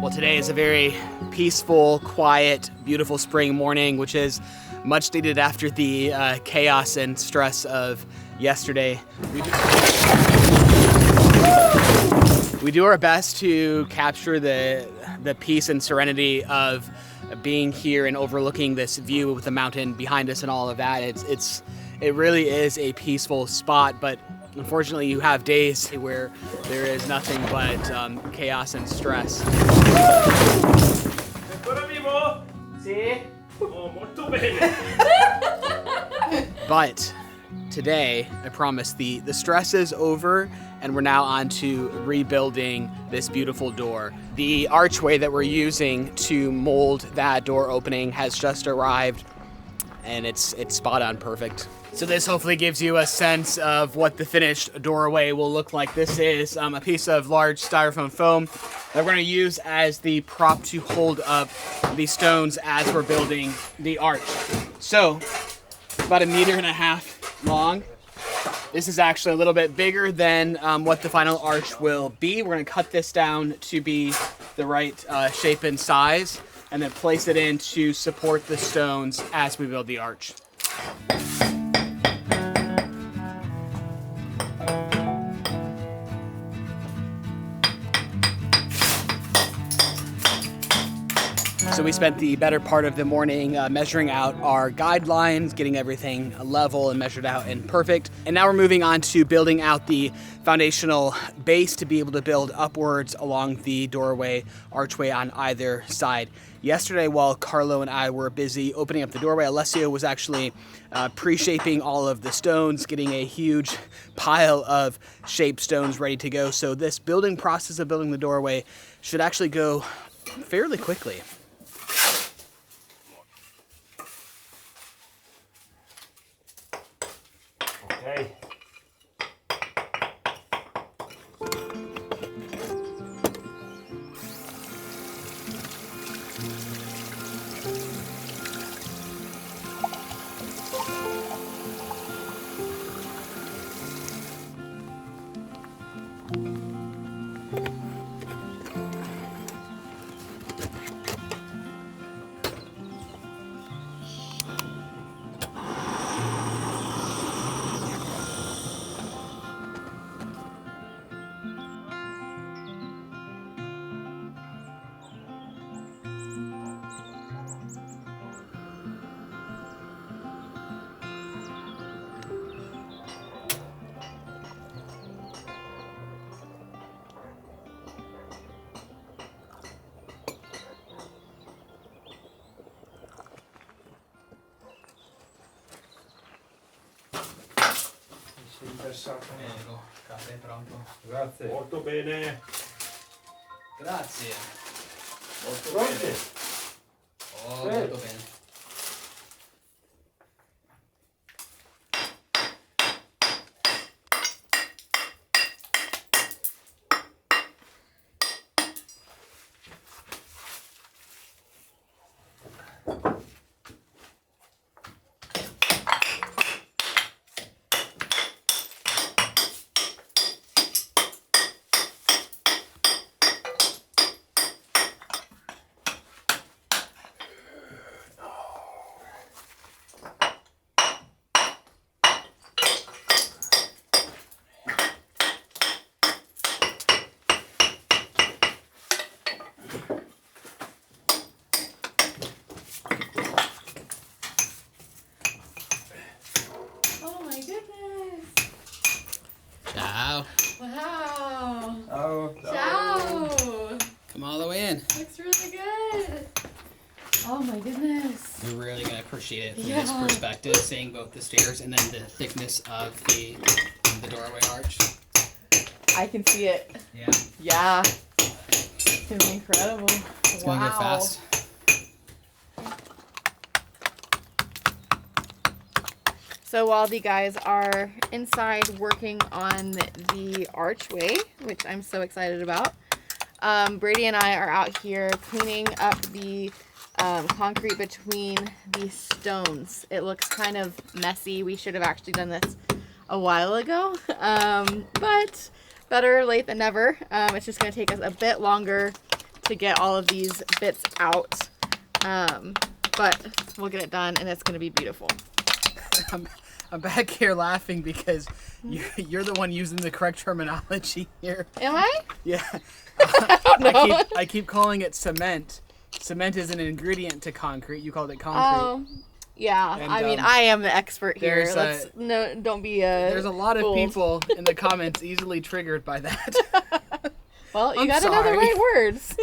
Well, today is a very peaceful, quiet, beautiful spring morning, which is much needed after the chaos and stress of yesterday. We do our best to capture the peace and serenity of being here and overlooking this view with the mountain behind us and all of that. It really is a peaceful spot, but unfortunately you have days where there is nothing but chaos and stress. Ancora vivo? Sì? Oh, molto bene. But today, I promise, the stress is over and we're now on to rebuilding this beautiful door. The archway that we're using to mold that door opening has just arrived and it's spot on perfect. So this hopefully gives you a sense of what the finished doorway will look like. This is a piece of large styrofoam foam that we're going to use as the prop to hold up the stones as we're building the arch. So it's about 1.5 meters long. This is actually a little bit bigger than what the final arch will be. We're going to cut this down to be the right shape and size and then place it in to support the stones as we build the arch. So we spent the better part of the morning measuring out our guidelines, getting everything level and measured out and perfect. And now we're moving on to building out the foundational base to be able to build upwards along the doorway archway on either side. Yesterday, while Carlo and I were busy opening up the doorway, Alessio was actually pre-shaping all of the stones, getting a huge pile of shaped stones ready to go. So this building process of building the doorway should actually go fairly quickly. Okay. Ecco, caffè pronto. Grazie. Molto bene. Grazie. Molto bene. Oh, molto bene. Ciao. Wow. Ciao. Ciao. Come all the way in. Looks really good. Oh my goodness. You're really going to appreciate it from Yeah. this perspective, seeing both the stairs and then the thickness of the doorway arch. I can see it. Yeah. Yeah. It's gonna be incredible. It's going to go fast. So while the guys are inside working on the archway, which I'm so excited about, Brady and I are out here cleaning up the concrete between the stones. It looks kind of messy. We should have actually done this a while ago, but better late than never. It's just going to take us a bit longer to get all of these bits out. But we'll get it done and it's gonna be beautiful. I'm back here laughing because you're the one using the correct terminology here. Am I? Yeah. I don't know. I keep calling it cement. Cement is an ingredient to concrete. You called it concrete. Yeah. And, I mean, I am the expert here. Don't be there's a lot of fool. people in the comments easily triggered by that. Well, you I'm got to know the sorry. right words.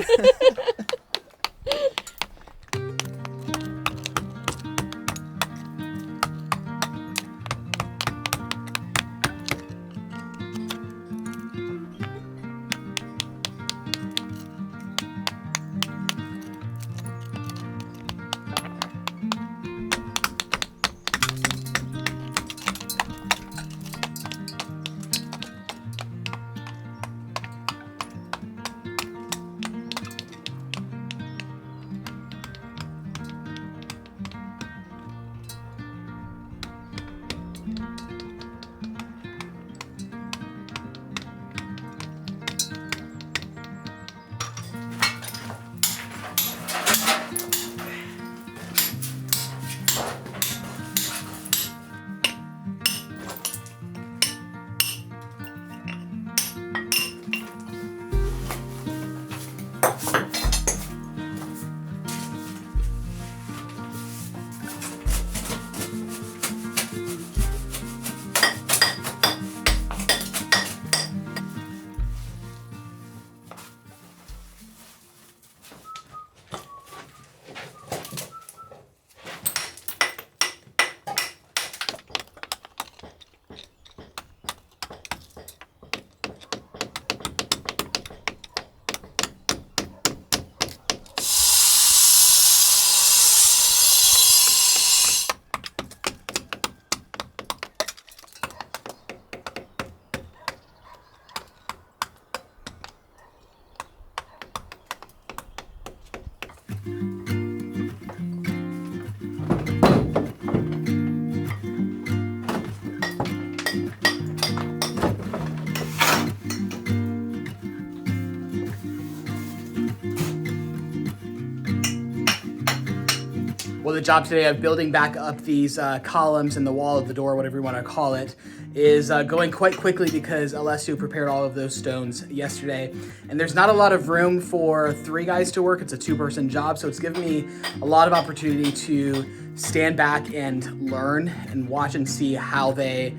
Well, the job today of building back up these columns in the wall of the door, whatever you want to call it, is going quite quickly because Alessio prepared all of those stones yesterday. And there's not a lot of room for 3 guys to work. It's a 2-person job, so it's given me a lot of opportunity to stand back and learn and watch and see how they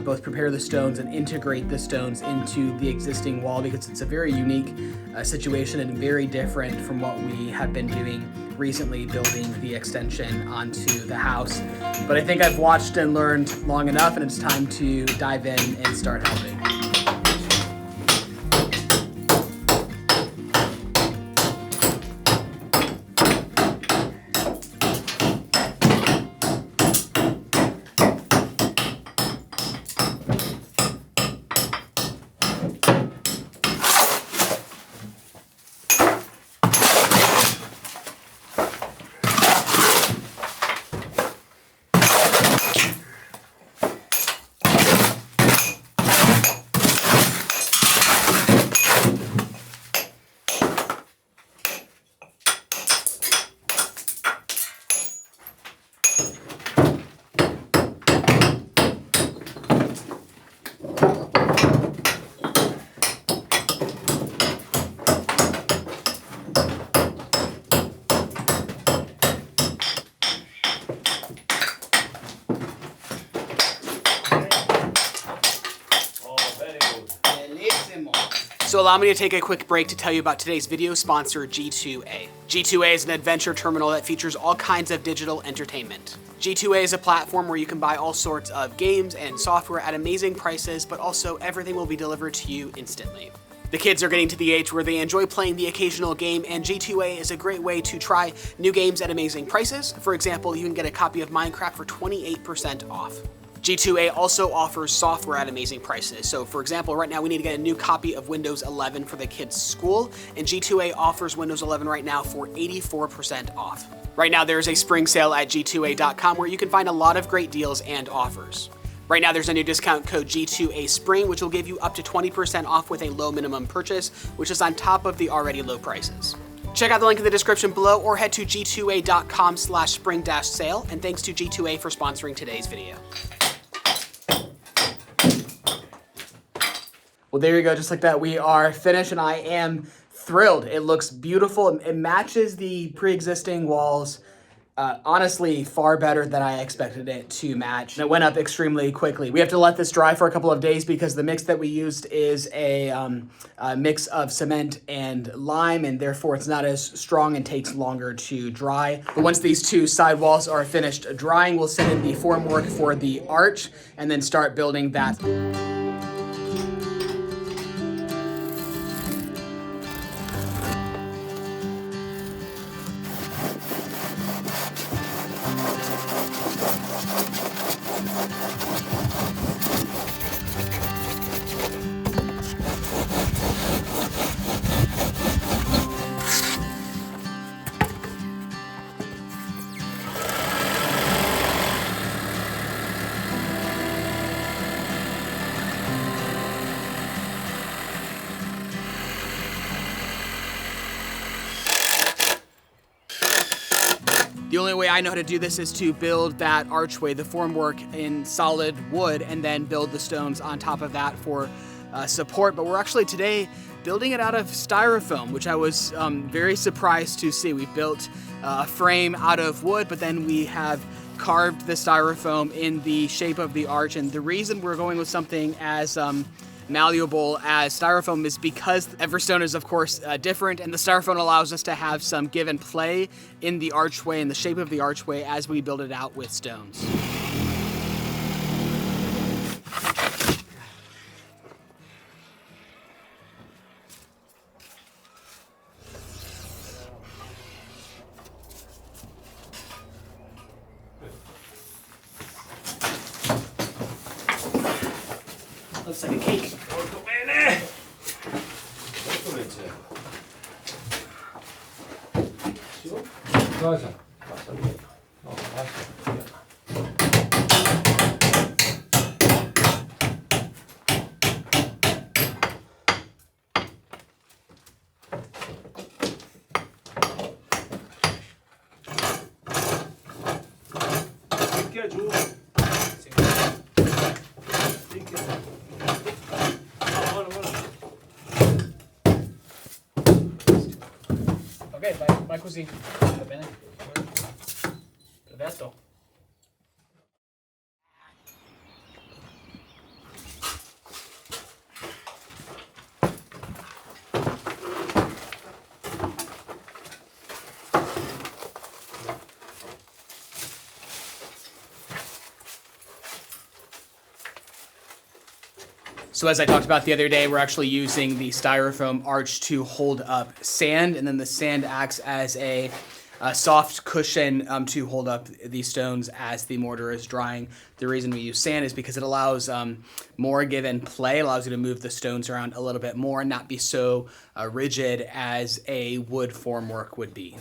both prepare the stones and integrate the stones into the existing wall, because it's a very unique situation and very different from what we have been doing recently, building the extension onto the house. But I think I've watched and learned long enough, and it's time to dive in and start helping. So allow me to take a quick break to tell you about today's video sponsor, G2A. G2A is an adventure terminal that features all kinds of digital entertainment. G2A is a platform where you can buy all sorts of games and software at amazing prices, but also everything will be delivered to you instantly. The kids are getting to the age where they enjoy playing the occasional game, and G2A is a great way to try new games at amazing prices. For example, you can get a copy of Minecraft for 28% off. G2A also offers software at amazing prices. So for example, right now we need to get a new copy of Windows 11 for the kids' school, and G2A offers Windows 11 right now for 84% off. Right now there's a spring sale at g2a.com where you can find a lot of great deals and offers. Right now there's a new discount code G2A Spring, which will give you up to 20% off with a low minimum purchase, which is on top of the already low prices. Check out the link in the description below or head to g2a.com/spring-sale. And thanks to G2A for sponsoring today's video. Well, there you go. Just like that, we are finished and I am thrilled. It looks beautiful. It matches the pre-existing walls. Honestly, far better than I expected it to match. And it went up extremely quickly. We have to let this dry for a couple of days because the mix that we used is a mix of cement and lime, and therefore it's not as strong and takes longer to dry. But once these two side walls are finished drying, we'll send in the formwork for the arch and then start building that. The only way I know how to do this is to build that archway, the formwork in solid wood, and then build the stones on top of that for support. But we're actually today building it out of styrofoam, which I was very surprised to see. We built a frame out of wood, but then we have carved the styrofoam in the shape of the arch. And the reason we're going with something as malleable as styrofoam is because every stone is of course different, and the styrofoam allows us to have some give and play in the archway and the shape of the archway as we build it out with stones. Looks like a cake. Molto bene. Cosa? No, Picchia giù. Picchia. Ok, vai così, va bene? Perfetto. So as I talked about the other day, we're actually using the styrofoam arch to hold up sand, and then the sand acts as a soft cushion to hold up these stones as the mortar is drying. The reason we use sand is because it allows more give and play, allows you to move the stones around a little bit more and not be so rigid as a wood formwork would be.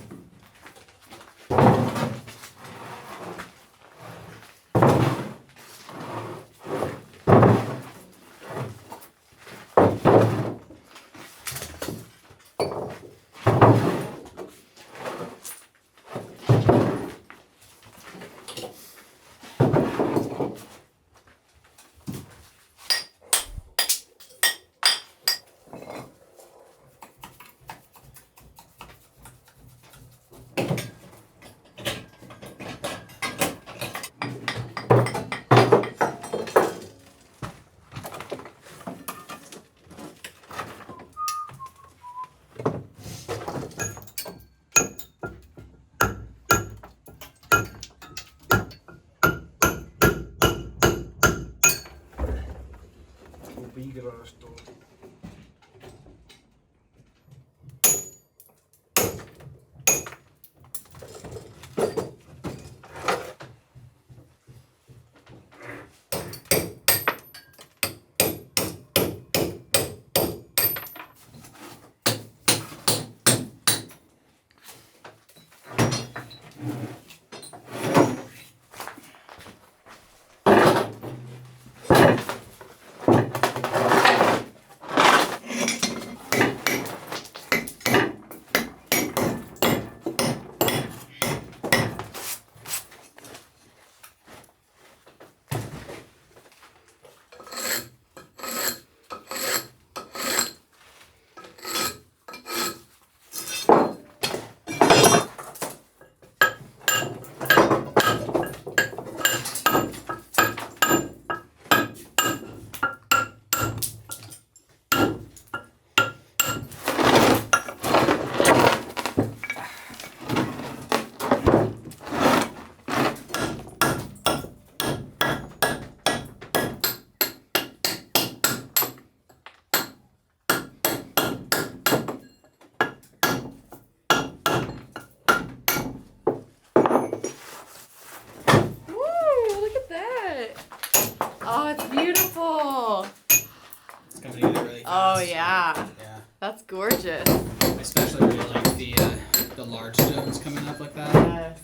Oh, it's beautiful. It's coming together really fast. Oh yeah, Yeah. that's gorgeous. I especially really like the large stones coming up like that. Yes,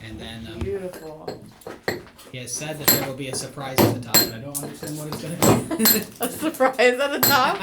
And then beautiful. he has said that there will be a surprise at the top, and I don't understand what it's going to be. A surprise at the top.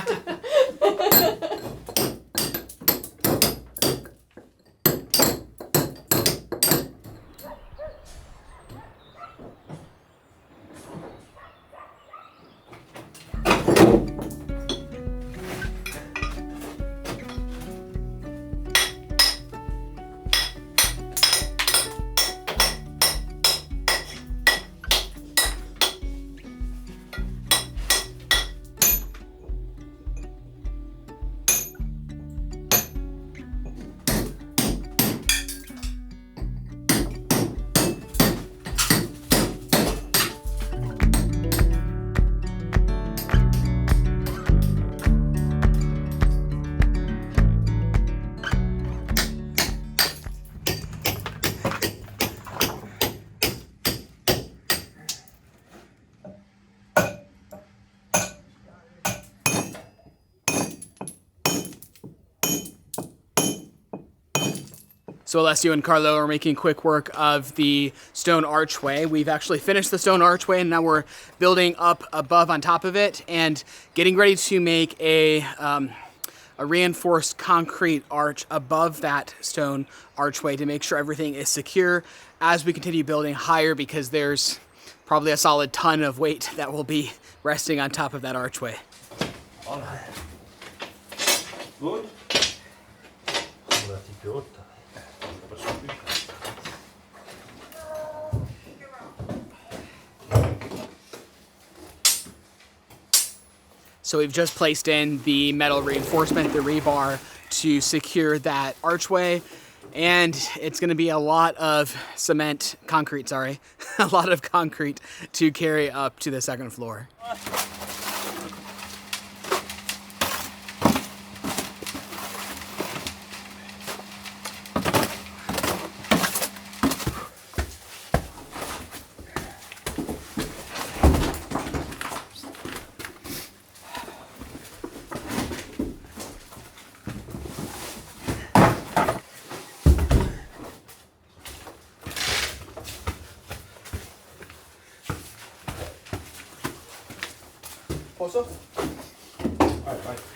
So Alessio and Carlo are making quick work of the stone archway. We've actually finished the stone archway, and now we're building up above on top of it and getting ready to make a reinforced concrete arch above that stone archway to make sure everything is secure as we continue building higher, because there's probably a solid ton of weight that will be resting on top of that archway. All right. Good. Ora ti piotta. So we've just placed in the metal reinforcement, the rebar, to secure that archway. And it's going to be a lot of concrete, a lot of concrete to carry up to the second floor. Posso? Vai, vai.